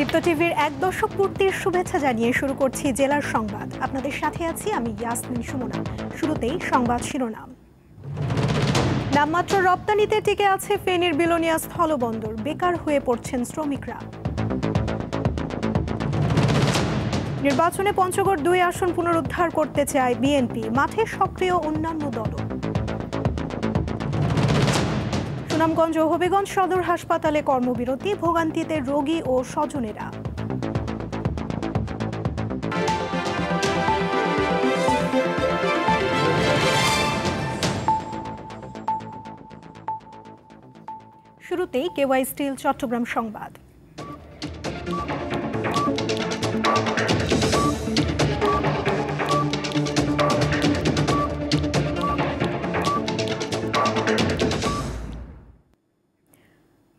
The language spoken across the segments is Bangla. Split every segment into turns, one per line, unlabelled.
দীপ্ত টিভির ১ দশক পূর্তির শুভেচ্ছা জানিয়ে শুরু করছি জেলার সংবাদ। আপনাদের সাথে আছি আমি ইয়াসমিন সুমনা। শুরুতেই সংবাদ শিরোনাম। নামমাত্র রপ্তানিতে টিকে আছে ফেনীর বিলোনিয়া স্থলবন্দর, বেকার হয়ে পড়ছেন শ্রমিকরা। নির্বাচনে পঞ্চগড় ২ আসন পুনরুদ্ধার করতে চায় বিএনপি, মাঠে সক্রিয় অন্যান্য দলও। সুনামগঞ্জ ও হবিগঞ্জ সদর হাসপাতালে কর্মবিরতি, ভোগান্তিতে রোগী ও স্বজনেরা। শুরুতেই কেওয়াই স্টিল চট্টগ্রাম সংবাদ।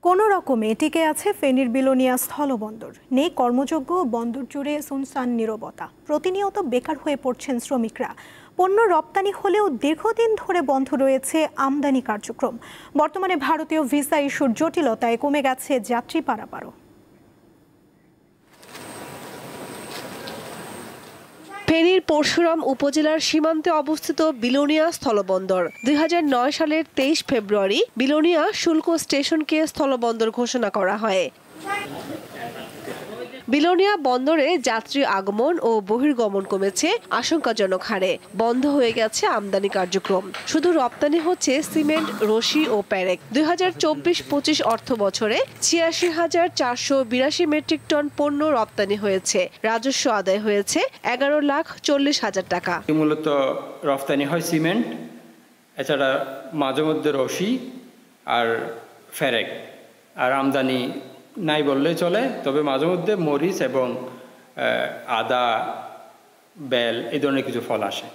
কোনো রকমে টিকে আছে ফেনীর বিলোনিয়া স্থলবন্দর। নেই কর্মযোগ্য, বন্দর জুড়ে সুনসান নীরবতা। প্রতিনিয়ত বেকার হয়ে পড়ছেন শ্রমিকরা। পণ্য রপ্তানি হলেও দীর্ঘদিন ধরে বন্ধ রয়েছে আমদানি কার্যক্রম। বর্তমানে ভারতীয় ভিসা ইস্যুর জটিলতায় কমে গেছে যাত্রী পারাপারও।
ফেনীর পরশুরাম উপজেলার সীমান্তে অবস্থিত বিলোনিয়া স্থলবন্দর ২০০৯ সালের ২৩ ফেব্রুয়ারি বিলোনিয়া শুল্ক স্টেশনকে স্থলবন্দর ঘোষণা করা হয়। বিলোনিয়া বন্দরে যাত্রী আগমন ও বহির্গমন কমেছে আশঙ্কাজনক হারে। বন্ধ হয়ে গেছে আমদানি কার্যক্রম। শুধু রপ্তানি হচ্ছে সিমেন্ট, রশি ও প্যারেক। ২০২৪-২৫ অর্থ বছরে ৮৬,৪৮২ মেট্রিক টন পণ্য রপ্তানি হয়েছে। রাজস্ব আদায় হয়েছে ১১,৪০,০০০ টাকা।
মূলত রপ্তানি হয় সিমেন্ট, এছাড়া মাঝে মধ্যে রশি আর ফেরেক, আর আমদানি নাই বললেই চলে। তবে মাঝে মধ্যে মরিচ এবং আদা, বেল এই ধরনের কিছু ফল আসে।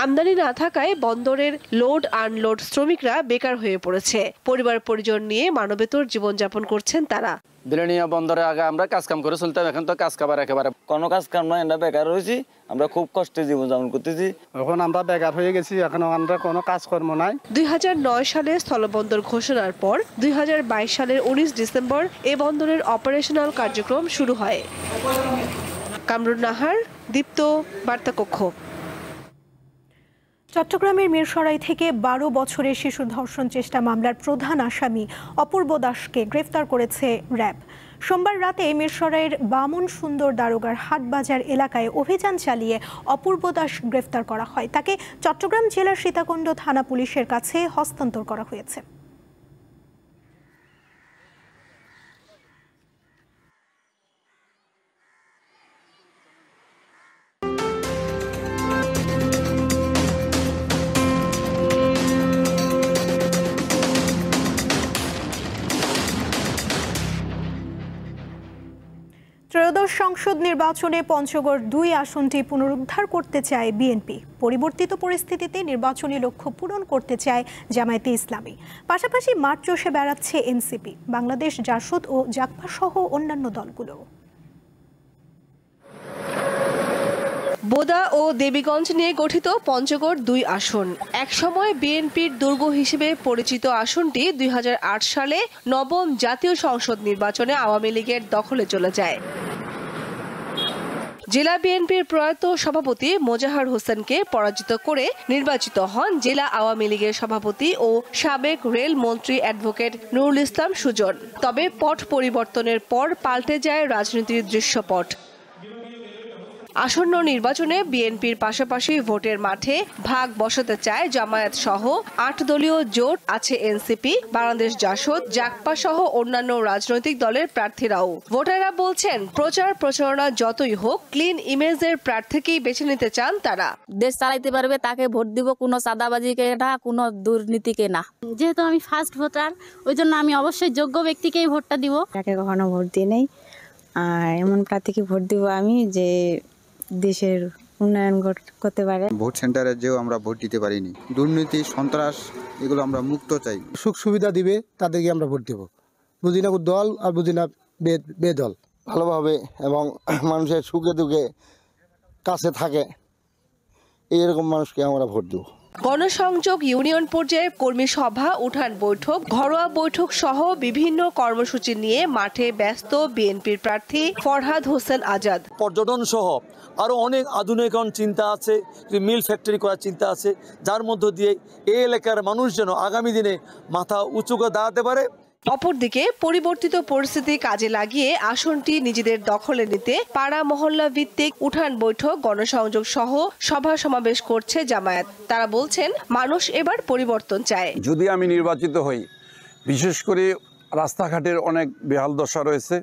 আমদানি না থাকায় বন্দরের লোড আনলোড শ্রমিকরা বেকার হয়ে পড়েছে। পরিবার পরিজন নিয়ে মানবেতর জীবনযাপন করছেন তারা।
বিলোনিয়া বন্দরে আগে আমরা কাজকাম করে চলতাম, এখন তো কাজ কাবার একেবারে কোনো কাজ কাম নয়। আমরা বেকার হয়েছি, আমরা খুব কষ্টে জীবনযাপন করতেছি।
এখন আমরা বেকার হয়ে গেছি, এখন আমরা কোনো কাজকর্ম নাই।
২০০৯ সালে স্থলবন্দর ঘোষণার পর ২০২২ সালের ১৯ ডিসেম্বর এ বন্দরের অপারেশনাল কার্যক্রম শুরু হয়। কামরুন নাহার, দীপ্ত, বার্তাকক্ষ।
চট্টগ্রামের মিরসরাই থেকে ১২ বছরের শিশু ধর্ষণ চেষ্টা মামলার প্রধান আসামি অপূর্ব দাসকে গ্রেফতার করেছে র্যাব। সোমবার রাতে মিরসরাইয়ের বামন সুন্দর দারোগার হাটবাজার এলাকায় অভিযান চালিয়ে অপূর্ব দাস গ্রেফতার করা হয়। তাকে চট্টগ্রাম জেলার সীতাকুণ্ড থানা পুলিশের কাছে হস্তান্তর করা হয়েছে। ত্রয়োদশ সংসদ নির্বাচনে পঞ্চগড় ২ আসনটি পুনরুদ্ধার করতে চায় বিএনপি। পরিবর্তিত পরিস্থিতিতে নির্বাচনী লক্ষ্য পূরণ করতে চায় জামায়াতে ইসলামী। পাশাপাশি মাঠ চষে বেড়াচ্ছে এনসিপি, বাংলাদেশ জাসদ ও জাগপা সহ অন্যান্য দলগুলো।
বোদা ও দেবীগঞ্জ নিয়ে গঠিত পঞ্চগড় ২ আসন একসময় বিএনপির দুর্গ হিসেবে পরিচিত আসনটি ২০০৮ সালে নবম জাতীয় সংসদ নির্বাচনে আওয়ামী লীগের দখলে চলে যায়। জেলা বিএনপির প্রয়াত সভাপতি মোজাহার হোসেনকে পরাজিত করে নির্বাচিত হন জেলা আওয়ামী লীগের সভাপতি ও সাবেক রেল মন্ত্রী অ্যাডভোকেট নুরুল ইসলাম সুজন। তবে পট পরিবর্তনের পর পাল্টে যায় রাজনীতির দৃশ্যপট। আসন্ন নির্বাচনে বিএনপির পাশাপাশি ভোটের মাঠে ভাগ বসাতে চায় জামায়াত সহ ৮ দলীয় জোট আছে এনসিপি, বাংলাদেশ জাসদ, জাগপা সহ অন্যান্য রাজনৈতিক দলের প্রার্থীরাও। ভোটাররা বলছেন প্রচার প্রচারণা যতই হোক ক্লিন ইমেজের প্রার্থীকেই বেছে নিতে চান তারা।
দেশ চালাইতে পারবে তাকে ভোট দিব, কোনো চাঁদাবাজিকে না, কোনো দুর্নীতিকে না। যেহেতু আমি ফার্স্ট ভোটার, ওই জন্য আমি অবশ্যই যোগ্য ব্যক্তিকেই ভোটটা দিব।
তাকে কখনো ভোট দিয়ে নেই, আর এমন প্রার্থীকে ভোট দিব আমি যে দেশের উন্নয়ন করতে পারে।
ভোট সেন্টারে যেও আমরা ভোট দিতে পারিনি। দুর্নীতি, সন্ত্রাস এগুলো আমরা মুক্ত চাই।
সুখ সুবিধা দিবে তাদেরকে আমরা ভোট দেব। বুঝি না দল আর বুঝি না বেদল।
ভালোভাবে এবং মানুষের সুখে দুঃখে কাছে থাকে এইরকম মানুষকে আমরা ভোট দেব।
গণসংযোগ ইউনিয়ন পর্যায়ে কর্মী সভা, উঠান বৈঠক, ঘরোয়া বৈঠক সহ বিভিন্ন কর্মসূচি নিয়ে মাঠে ব্যস্ত বিএনপির প্রার্থী ফরহাদ হোসেন আজাদ।
পর্যটন সহ আরও অনেক আধুনিকরণ চিন্তা আছে, মিল ফ্যাক্টরি করার চিন্তা আছে, যার মধ্য দিয়ে এই এলাকার মানুষ যেন আগামী দিনে মাথা উঁচু করে দাঁড়াতে পারে।
অপরদিকে পরিবর্তিত পরিস্থিতি কাজে লাগিয়ে আসনটি নিজেদের দখলে নিতে পাড়া মহল্লা ভিত্তিক উঠান বৈঠক, গণসংযোগ সহ সভা সমাবেশ করছে জামায়াত। তারা বলছেন মানুষ এবার পরিবর্তন চায়।
যদি আমি নির্বাচিত হই, বিশেষ করে রাস্তাঘাটের অনেক বেহাল দশা রয়েছে,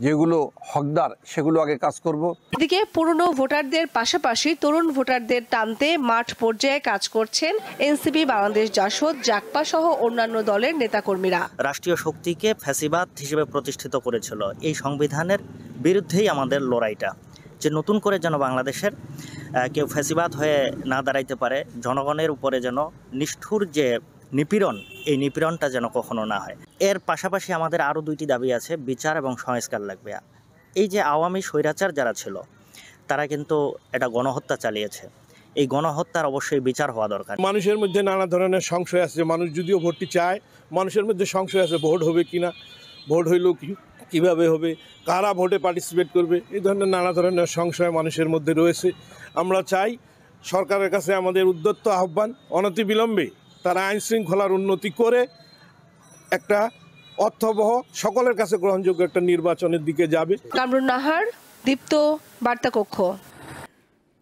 যেগুলো হকদার সেগুলো আগে কাজ করব।
এদিকে পুরনো ভোটারদের পাশাপাশি তরুণ ভোটারদের টানতে মাঠ পর্যায়ে কাজ করছেন এনসিপি, বাংলাদেশ জাসদ, জাকপা সহ অন্যান্য দলের নেতাকর্মীরা।
রাষ্ট্রীয় শক্তিকে ফ্যাসিবাদ হিসেবে প্রতিষ্ঠিত করেছিল এই সংবিধানের বিরুদ্ধেই আমাদের লড়াইটা, যে নতুন করে যেন বাংলাদেশের কেউ ফ্যাসিবাদ হয়ে না দাঁড়াইতে পারে, জনগণের উপরে যেন নিষ্ঠুর যে নিপীড়ন, এই নিপীড়নটা যেন কখনো না হয়। এর পাশাপাশি আমাদের আরও দুইটি দাবি আছে, বিচার এবং সংস্কার লাগবে। এই যে আওয়ামী স্বৈরাচার যারা ছিল তারা কিন্তু এটা গণহত্যা চালিয়েছে, এই গণহত্যার অবশ্যই বিচার হওয়া দরকার।
মানুষের মধ্যে নানা ধরনের সংশয় আছে, মানুষ যদিও ভোটটি চায়, মানুষের মধ্যে সংশয় আছে ভোট হবে কিনা, ভোট হইলেও কীভাবে হবে, কারা ভোটে পার্টিসিপেট করবে, এই ধরনের নানা ধরনের সংশয় মানুষের মধ্যে রয়েছে। আমরা চাই সরকারের কাছে আমাদের উদ্যত আহ্বান, অনতিবিলম্বে তারা আইন শৃঙ্খলার উন্নতি করে একটা অর্থবহ, সকলের কাছে গ্রহণযোগ্য একটা নির্বাচনের দিকে যাবে।
কামরুন নাহার, দীপ্ত, বার্তাকক্ষ।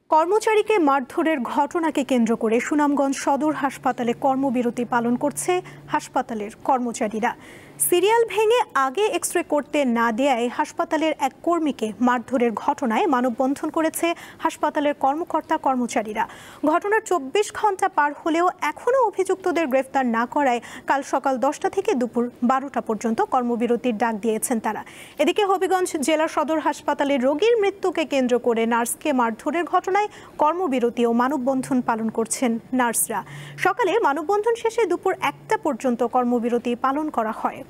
কর্মচারীকে মারধরের ঘটনাকে কেন্দ্র করে সুনামগঞ্জ সদর হাসপাতালে কর্মবিরতি পালন করছে হাসপাতালের কর্মচারীরা। সিরিয়াল ভেঙে আগে এক্সরে করতে না দেয়ায় হাসপাতালের এক কর্মীকে মারধরের ঘটনায় মানববন্ধন করেছে হাসপাতালের কর্মকর্তা কর্মচারীরা। ঘটনার 24 ঘন্টা পার হলেও এখনও অভিযুক্তদের গ্রেফতার না করায় কাল সকাল 10টা থেকে দুপুর 12টা পর্যন্ত কর্মবিরতির ডাক দিয়েছেন তারা। এদিকে হবিগঞ্জ জেলা সদর হাসপাতালে রোগীর মৃত্যুকে কেন্দ্র করে নার্সকে মারধরের ঘটনায় কর্মবিরতি ও মানববন্ধন পালন করছেন নার্সরা। সকালে মানববন্ধন শেষে দুপুর 1টা পর্যন্ত কর্মবিরতি পালন করা হয়।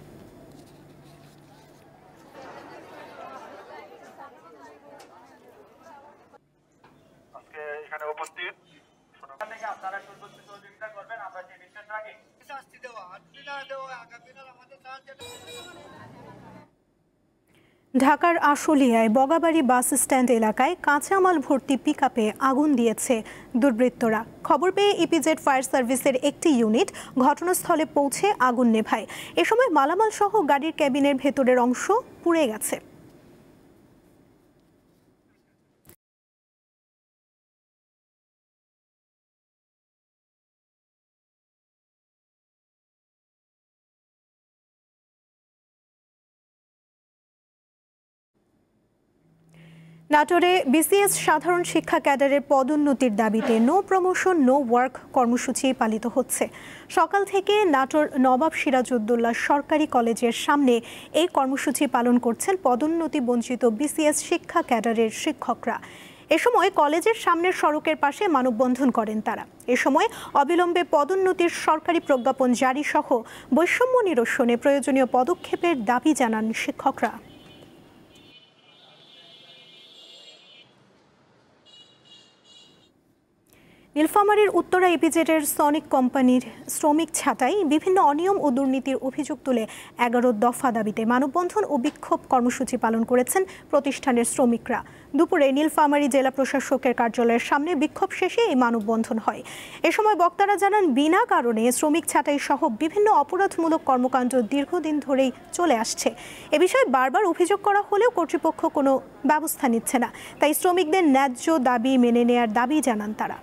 ঢাকার আশুলিয়ায় বগাবাড়ি বাস স্ট্যান্ড এলাকায় কাঁচামাল ভর্তি পিকআপে আগুন দিয়েছে দুর্বৃত্তরা। খবর পেয়ে ইপিজেড ফায়ার সার্ভিসের একটি ইউনিট ঘটনাস্থলে পৌঁছে আগুন নেভায়। এ সময় মালামাল সহ গাড়ির ক্যাবিনের ভেতরের অংশ পুড়ে গেছে। নাটোরে বিসিএস সাধারণ শিক্ষা ক্যাডারের পদোন্নতির দাবিতে নো প্রমোশন নো ওয়ার্ক কর্মসূচি পালিত হচ্ছে। সকাল থেকে নাটোর নবাব সিরাজউদ্দৌলা সরকারি কলেজের সামনে এই কর্মসূচি পালন করছেন পদোন্নতি বঞ্চিত বিসিএস শিক্ষা ক্যাডারের শিক্ষকরা। এ সময় কলেজের সামনের সড়কের পাশে মানববন্ধন করেন তারা। এ সময় অবিলম্বে পদোন্নতির সরকারি প্রজ্ঞাপন জারি সহ বৈষম্য নিরসনে প্রয়োজনীয় পদক্ষেপের দাবি জানান শিক্ষকরা। নীলফামারীর উত্তরা ইপিজেডের সনিক কোম্পানির শ্রমিক ছাঁটাই, বিভিন্ন অনিয়ম ও দুর্নীতির অভিযোগ তুলে 11 দফা দাবিতে মানববন্ধন ও বিক্ষোভ কর্মসূচি পালন করেছেন প্রতিষ্ঠানের শ্রমিকরা। দুপুরে নীলফামারী জেলা প্রশাসকের কার্যালয়ের সামনে বিক্ষোভ শেষে এই মানববন্ধন হয়। এ সময় বক্তারা জানান, বিনা কারণে শ্রমিক ছাঁটাই সহ বিভিন্ন অপরাধমূলক কর্মকাণ্ড দীর্ঘদিন ধরেই চলে আসছে। এ বিষয়ে বারবার অভিযোগ করা হলেও কর্তৃপক্ষ কোনো ব্যবস্থা নিচ্ছে না। তাই শ্রমিকদের ন্যায্য দাবি মেনে নেয়ার দাবি জানান তারা।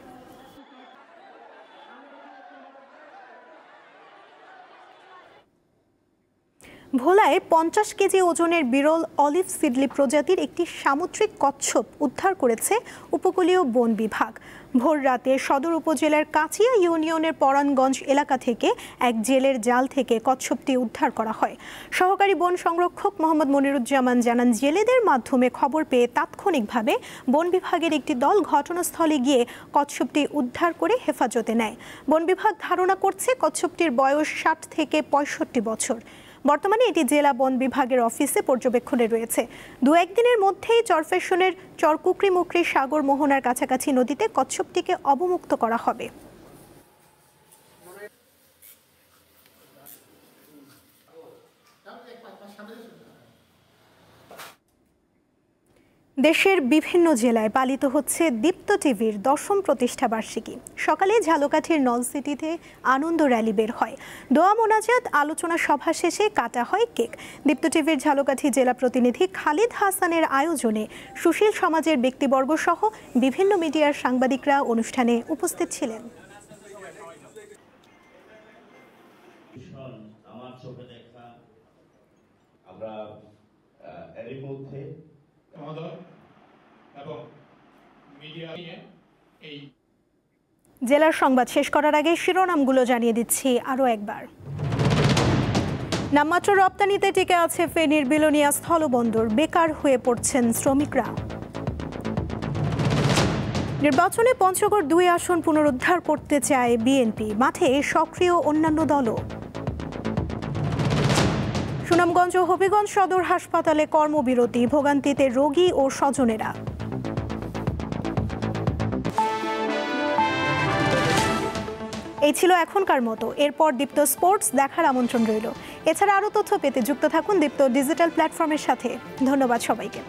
ভোলায় 50 কেজি ওজনের বিরল অলিভ সিডলি প্রজাতির একটি সামুদ্রিক কচ্ছপ উদ্ধার করেছে উপকূলীয় বন বিভাগ। ভোর রাতে সদর উপজেলার কাচিয়া ইউনিয়নের পরাণগঞ্জ এলাকা থেকে এক জেলের জাল থেকে কচ্ছপটি উদ্ধার করা হয়। সহকারী বন সংরক্ষক মোহাম্মদ মনিরুজ্জামান জানান, জেলেদের মাধ্যমে খবর পেয়ে তাৎক্ষণিকভাবে বন বিভাগের একটি দল ঘটনাস্থলে গিয়ে কচ্ছপটি উদ্ধার করে হেফাজতে নেয়। বন বিভাগ ধারণা করছে কচ্ছপটির বয়স 60 থেকে 65 বছর। বর্তমানে এটি জেলা বন বিভাগের অফিসে পর্যবেক্ষণে রয়েছে। 2-1 দিনের মধ্যেই চরফ্যাশনের চরকুকরি মুকরি সাগর মোহনার কাছাকাছি নদীতে কচ্ছপটিকে অবমুক্ত করা হবে। দেশের বিভিন্ন জেলায় পালিত হচ্ছে দীপ্ত টিভির 10ম প্রতিষ্ঠা বার্ষিকী। সকালে ঝালকাঠির নলসিটিতে আনন্দ র্যালি বের হয়। দোয়া মোনাজাত, আলোচনা সভা শেষে কাটা হয় কেক। দীপ্ত টিভির ঝালকাঠি জেলা প্রতিনিধি খালিদ হাসানের আয়োজনে সুশীল সমাজের ব্যক্তিবর্গ সহ বিভিন্ন মিডিয়ার সাংবাদিকরা অনুষ্ঠানে উপস্থিত ছিলেন। জেলার সংবাদ শেষ করার আগে শিরোনামগুলো জানিয়ে দিচ্ছি আরও একবার। নামমাত্র রপ্তানিতে টিকে আছে ফেনীর বিলোনিয়া স্থলবন্দর, বেকার হয়ে পড়ছেন শ্রমিকরা। নির্বাচনে পঞ্চগড় 2 আসন পুনরুদ্ধার করতে চায় বিএনপি, মাঠে সক্রিয় অন্যান্য দলও। সুনামগঞ্জ ও হবিগঞ্জ সদর হাসপাতালে কর্মবিরতি, ভোগান্তিতে রোগী ও স্বজনেরা। এই ছিল এখনকার মতো। এরপর দীপ্ত স্পোর্টস দেখার আমন্ত্রণ রইল। এছাড়া আরও তথ্য পেতে যুক্ত থাকুন দীপ্ত ডিজিটাল প্ল্যাটফর্মের সাথে। ধন্যবাদ সবাইকে।